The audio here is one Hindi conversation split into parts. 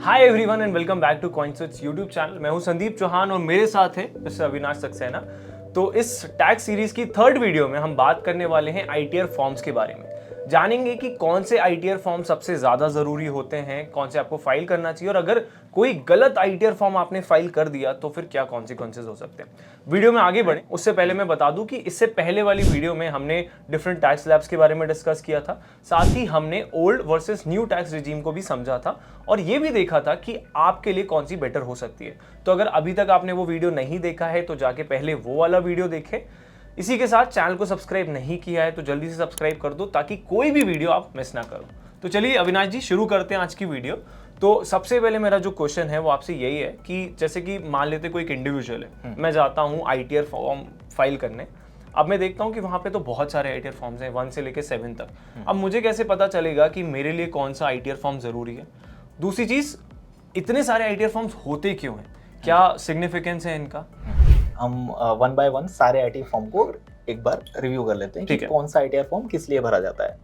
Hi everyone and welcome back to CoinSwitch YouTube channel. मैं हूं संदीप चौहान और मेरे साथ है मिस्टर अविनाश सक्सेना। तो इस टैक्स सीरीज की थर्ड वीडियो में हम बात करने वाले हैं आईटीआर फॉर्म्स के बारे में। जानेंगे कि कौन से आईटीआर फॉर्म सबसे ज़्यादा ज़रूरी होते हैं, कौन से आपको फाइल करना चाहिए, और अगर कोई गलत आईटीआर फॉर्म आपने फाइल कर दिया तो फिर क्या कॉन्सिक्वेंसेज हो सकते हैं। वीडियो में आगे बढ़ें उससे पहले मैं बता दूं कि इससे पहले वाली वीडियो में हमने डिफरेंट टैक्स स्लैब्स के बारे में डिस्कस किया था, साथ ही हमने old versus new tax regime को भी समझा था और ये भी देखा था कि आपके लिए कौन सी बेटर हो सकती है। तो अगर अभी तक आपने वो वीडियो नहीं देखा है तो जाके पहले वो वाला वीडियो देखें। इसी के साथ चैनल को सब्सक्राइब नहीं किया है तो जल्दी से सब्सक्राइब कर दो ताकि कोई भी वीडियो आप मिस ना करो। तो चलिए अविनाश जी शुरू करते हैं आज की वीडियो। तो सबसे पहले मेरा जो क्वेश्चन है वो आपसे यही है कि जैसे कि मान लेते कोई एक इंडिविजुअल है, मैं जाता हूँ आईटीआर फॉर्म फाइल करने। अब मैं देखता हूँ कि वहाँ पे तो बहुत सारे आईटीआर फॉर्म्स हैं 1 से लेकर 7 तक। अब मुझे कैसे पता चलेगा कि मेरे लिए कौन सा आईटीआर फॉर्म ज़रूरी है? दूसरी चीज़, इतने सारे आईटीआर फॉर्म्स होते क्यों हैं, क्या सिग्निफिकेंस है इनका? हम वन बाय वन सारे आईटीआर फॉर्म को एक बार रिव्यू कर लेते हैं कि कौन सा आईटीआर फॉर्म किस लिए भरा जाता है।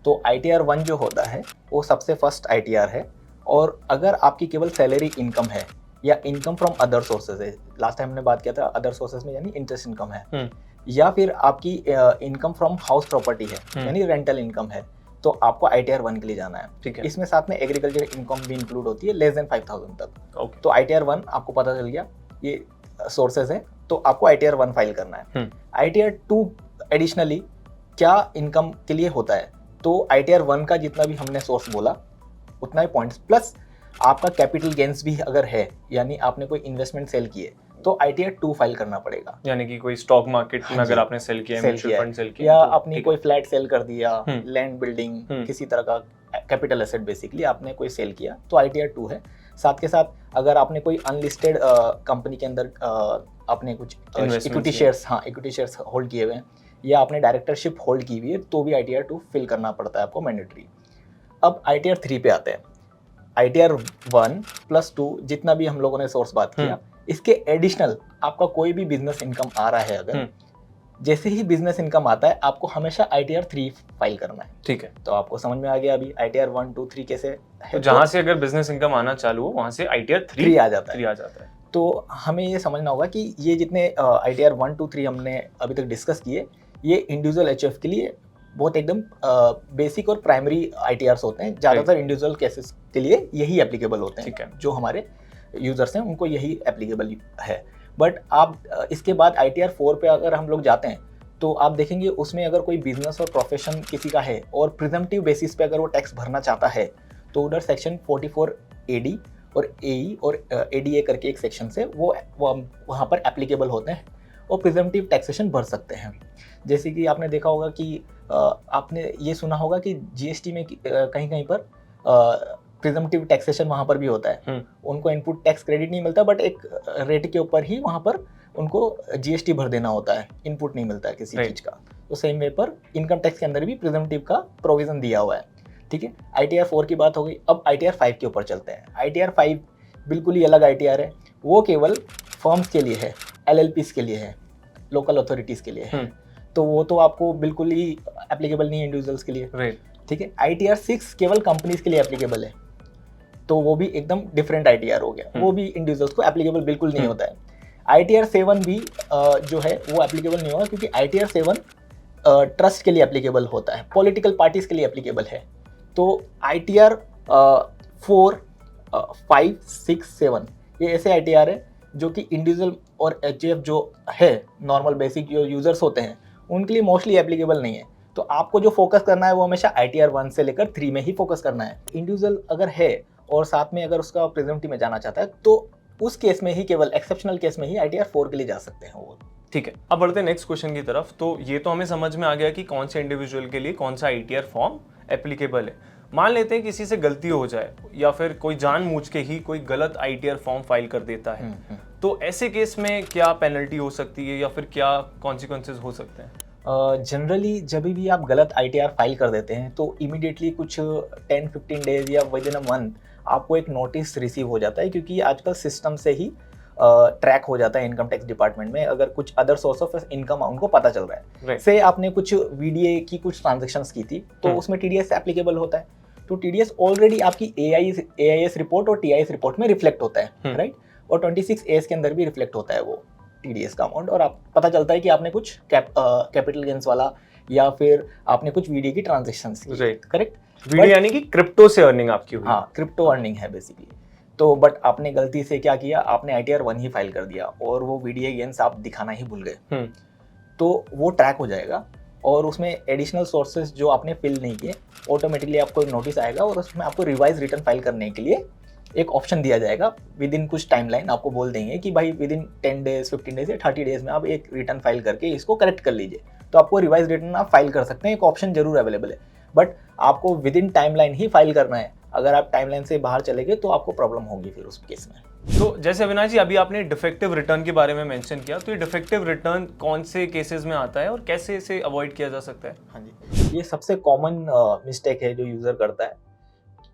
तो आईटीआर 1 जो होता है वो सबसे फर्स्ट आईटीआर है, और अगर आपकी केवल सैलरी इनकम है या इनकम फ्रॉम अदर सोर्सेज है, लास्ट टाइम हमने बात किया था अदर सोर्सेज में यानी इंटरेस्ट इनकम है, या फिर आपकी इनकम फ्रॉम हाउस प्रॉपर्टी है यानी रेंटल इनकम है, तो आपको आईटीआर 1 के लिए जाना है। ठीक है, इसमें साथ में एग्रीकल्चर इनकम भी इंक्लूड होती है लेस देन 5,000 तक। तो आईटीआर 1 आपको पता चल गया ये सोर्सेज है, तो आपको आईटीआर 1 फाइल करना है। आईटीआर 2 एडिशनली क्या इनकम के लिए होता है, तो आईटीआर 1 का जितना भी हमने सोर्स बोला उतना ही पॉइंट्स प्लस आपका कैपिटल गेन्स भी अगर है, यानी आपने कोई इन्वेस्टमेंट सेल किए तो आईटीआर 2 फाइल करना पड़ेगा। यानी कि कोई स्टॉक मार्केट में अगर आपने सेल किया है, म्यूचुअल फंड सेल किया या तो अपनी कोई फ्लैट सेल कर दिया, लैंड बिल्डिंग, किसी तरह का कैपिटल एसेट बेसिकली आपने कोई सेल किया तो आईटीआर 2 है। साथ के साथ अगर आपने कोई अनलिस्टेड कंपनी के अंदर आपने कुछ इक्विटी शेयर्स होल्ड किए हुए हैं या आपने डायरेक्टरशिप होल्ड की हुई है तो भी आईटीआर 2 फिल करना पड़ता है आपको मैंडेटरी। अब आईटीआर 3 पे आते हैं। आईटीआर 1 + 2 जितना भी हम लोगों ने सोर्स बात किया, इसके एडिशनल आपका कोई भी बिजनेस इनकम आ रहा है, अगर जैसे ही बिजनेस इनकम आता है आपको हमेशा आईटीआर 3 फाइल करना है। ठीक है, तो आपको समझ में आ गया अभी आईटीआर 1, 2, 3 कैसे है। तो जहां से अगर बिजनेस इनकम आना चालू हो वहां से आईटीआर 3 आ जाता है। तो हमें ये समझना होगा कि ये जितने आईटीआर 1, 2, 3 हमने अभी तक डिस्कस किए, ये इंडिविजुअल एचएफ के लिए बहुत एकदम बेसिक और प्राइमरी आईटीआर्स होते हैं। ज़्यादातर इंडिविजुअल केसेस के लिए यही एप्लीकेबल होते हैं। ठीक है, जो हमारे यूजर्स हैं उनको यही एप्लीकेबल है। बट आप इसके बाद आईटीआर 4 पे अगर हम लोग जाते हैं तो आप देखेंगे उसमें अगर कोई बिजनेस और प्रोफेशन किसी का है और प्रिजम्पटिव बेसिस पे अगर वो टैक्स भरना चाहता है तो उधर सेक्शन 44 एडी और एई और एडीए करके एक सेक्शन से वो वहाँ पर एप्लीकेबल होते हैं और प्रिजम्पटिव टैक्सेशन भर सकते हैं। जैसे कि आपने देखा होगा कि आपने ये सुना होगा कि जीएसटी में कहीं कहीं पर प्रिजम्पटिव टैक्सेशन वहाँ पर भी होता है। उनको इनपुट टैक्स क्रेडिट नहीं मिलता, बट एक रेट के ऊपर ही वहाँ पर उनको जीएसटी भर देना होता है, इनपुट नहीं मिलता है किसी चीज़ का। तो सेम वे पर इनकम टैक्स के अंदर भी प्रिजम्पटिव का प्रोविजन दिया हुआ है। ठीक है, आईटीआर 4 की बात हो गई। अब आईटीआर 5 के ऊपर चलते हैं। आईटीआर 5 बिल्कुल ही अलग आईटीआर है। वो केवल फर्म्स के लिए है, एलएलपीज के लिए है, लोकल अथॉरिटीज़ के लिए है। तो वो तो आपको बिल्कुल ही एप्लीकेबल नहीं है इंडिविजुअल्स के लिए। ठीक है, आईटीआर 6 केवल कंपनीज के लिए एप्लीकेबल है, तो वो भी एकदम डिफरेंट आईटीआर हो गया। वो भी इंडिविजुअल्स को एप्लीकेबल बिल्कुल नहीं होता है। आईटीआर 7 भी जो है वो एप्लीकेबल नहीं होगा, क्योंकि आईटीआर 7 ट्रस्ट के लिए एप्लीकेबल होता है, पॉलिटिकल पार्टीज के लिए एप्लीकेबल है। तो आईटीआर 4, 5, 6, 7 ये ऐसे आईटीआर है जो कि इंडिविजुअल और एचएफ जो है नॉर्मल बेसिक जो यूजर्स होते हैं उनके लिए मोस्टली एप्लीकेबल नहीं है। तो आपको जो फोकस करना है वो हमेशा आईटीआर 1 से लेकर 3 में ही फोकस करना है। इंडिविजुअल अगर है और साथ में अगर उसका प्रिजम्पटिव में जाना चाहता है तो उस केस में ही, केवल एक्सेप्शनल केस में ही आईटीआर 4 के लिए जा सकते हैं वो। ठीक है, अब बढ़ते हैं नेक्स्ट क्वेश्चन की तरफ। तो ये तो हमें समझ में आ गया कि कौन से इंडिविजुअल के लिए कौन सा आईटीआर फॉर्म एप्लीकेबल है। मान लेते हैं किसी से गलती हो जाए या फिर कोई जानबूझ के ही कोई गलत आईटीआर फॉर्म फाइल कर देता है, तो ऐसे केस में क्या पेनल्टी हो सकती है या फिर क्या कॉन्सिक्वेंसेज हो सकते हैं? जनरली जब भी आप गलत आईटीआर फाइल कर देते हैं तो इमीडिएटली कुछ 10-15 डेज या विद इन अ मंथ आपको एक नोटिस रिसीव हो जाता है, क्योंकि आजकल सिस्टम से ही ट्रैक हो जाता है इनकम टैक्स डिपार्टमेंट में। अगर कुछ अदर सोर्स ऑफ इनकम उनको पता चल रहा है, से आपने कुछ वीडीए की कुछ ट्रांजेक्शंस की थी तो उसमें टीडीएस एप्लीकेबल होता है। तो टीडीएस ऑलरेडी आपकी एआईएस रिपोर्ट और टीआईएस रिपोर्ट में रिफ्लेक्ट होता है, राइट। और 26 के अंदर भी रिफ्लेक्ट होता है वो टीडीएस का अमाउंट, और आप पता चलता है कि आपने कुछ कैपिटल गेन्स वाला या फिर आपने कुछ वीडियो की ट्रांजेक्शन की, राइट, करेक्ट। वीडियो यानी कि क्रिप्टो से अर्निंग आपकी हुई। हाँ, क्रिप्टो अर्निंग है बेसिकली। तो बट आपने गलती से क्या किया, आपने ITR 1 ही फाइल कर दिया और वो वीडियो गेन्स आप दिखाना ही भूल गए, तो वो ट्रैक हो जाएगा और उसमें एडिशनल सोर्सेज जो आपने फिल नहीं किए ऑटोमेटिकली आपको एक नोटिस आएगा और उसमें आपको रिवाइज रिटर्न फाइल करने के लिए एक ऑप्शन दिया जाएगा। विद इन कुछ टाइमलाइन आपको बोल देंगे कि भाई विद इन 10 डेज 15 डेज या 30 डेज में आप एक रिटर्न फाइल करके इसको करेक्ट कर लीजिए। तो आपको रिवाइज रिटर्न आप फाइल कर सकते हैं, एक ऑप्शन जरूर अवेलेबल है, बट आपको with in timeline he file करना है। अगर आप टाइमलाइन से बाहर चले गए तो आपको प्रॉब्लम होगी फिर उस केस में। तो जैसे अविनाश जी अभी आपने डिफेक्टिव रिटर्न के बारे में मेंशन किया, तो ये डिफेक्टिव रिटर्न कौन से केसेस में आता है और कैसे इसे अवॉइड किया जा सकता है? हाँ जी, ये सबसे कॉमन मिस्टेक है जो यूज़र करता है,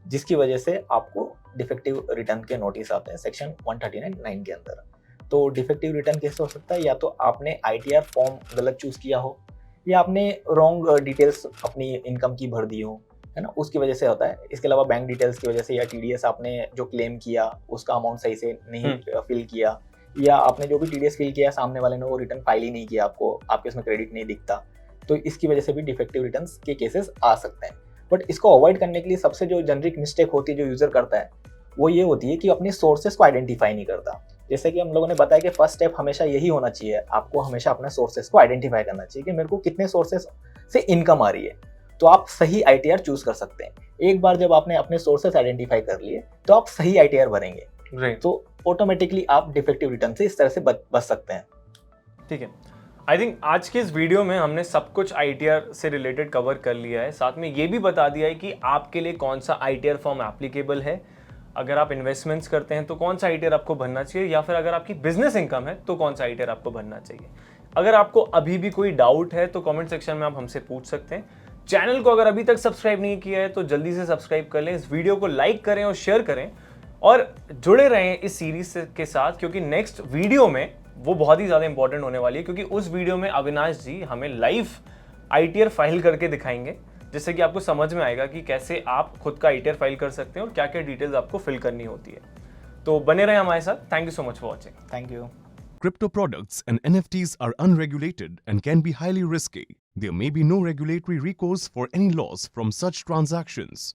जिसकी वजह से आपको डिफेक्टिव रिटर्न के नोटिस आते हैं सेक्शन 139(9) के अंदर। तो डिफेक्टिव रिटर्न कैसे हो सकता है, या तो आपने ITR फॉर्म गलत चूज़ किया हो या आपने रॉन्ग डिटेल्स अपनी इनकम की भर दी हो, है ना, उसकी वजह से होता है। इसके अलावा बैंक डिटेल्स की वजह से, या TDS आपने जो क्लेम किया उसका अमाउंट सही से नहीं फिल किया, या आपने जो भी TDS फिल किया सामने वाले ने वो रिटर्न फाइल ही नहीं किया, आपके उसमें क्रेडिट नहीं दिखता, तो इसकी वजह से भी डिफेक्टिव रिटर्न्स के केसेस आ सकते हैं। बट इसको अवॉइड करने के लिए सबसे जो जेनरिक मिस्टेक होती है जो यूज़र करता है वो ये होती है कि अपने सोर्सेस को आइडेंटिफाई नहीं करता। जैसे कि हम लोगों ने बताया कि फर्स्ट स्टेप हमेशा यही होना चाहिए, आपको हमेशा अपने सोर्सेस को आइडेंटिफाई करना चाहिए कि मेरे को कितने सोर्सेस से इनकम आ रही है, तो आप सही ITR चूज कर सकते हैं। एक बार जब आपने अपने सोर्सेस आइडेंटिफाई कर लिए तो आप सही ITR भरेंगे, राइट, तो ऑटोमेटिकली आप डिफेक्टिव रिटर्न से इस तरह से बच सकते हैं। ठीक है। आई थिंक आज के इस वीडियो में हमने सब कुछ ITR से रिलेटेड कवर कर लिया है, साथ में ये भी बता दिया है कि आपके लिए कौन सा ITR फॉर्म एप्लीकेबल है। अगर आप इन्वेस्टमेंट्स करते हैं तो कौन सा ITR आपको भरना चाहिए, या फिर अगर आपकी बिजनेस इनकम है तो कौन सा ITR आपको भरना चाहिए। अगर आपको अभी भी कोई डाउट है तो कमेंट सेक्शन में आप हमसे पूछ सकते हैं। चैनल को अगर अभी तक सब्सक्राइब नहीं किया है तो जल्दी से सब्सक्राइब कर लें, इस वीडियो को लाइक करें और शेयर करें और जुड़े रहें इस सीरीज के साथ, क्योंकि नेक्स्ट वीडियो में वो बहुत ही ज़्यादा इंपॉर्टेंट होने वाली है, क्योंकि उस वीडियो में अविनाश जी हमें लाइव ITR फाइल करके दिखाएंगे, जिससे कि आपको समझ में आएगा कि कैसे आप खुद का ITR फाइल कर सकते हैं और क्या क्या डिटेल्स आपको फिल करनी होती है। तो बने रहें हमारे साथ। Thank you so much for watching. Thank you. Crypto products and NFTs are unregulated and can be highly risky. There may be no regulatory recourse for any loss from such transactions.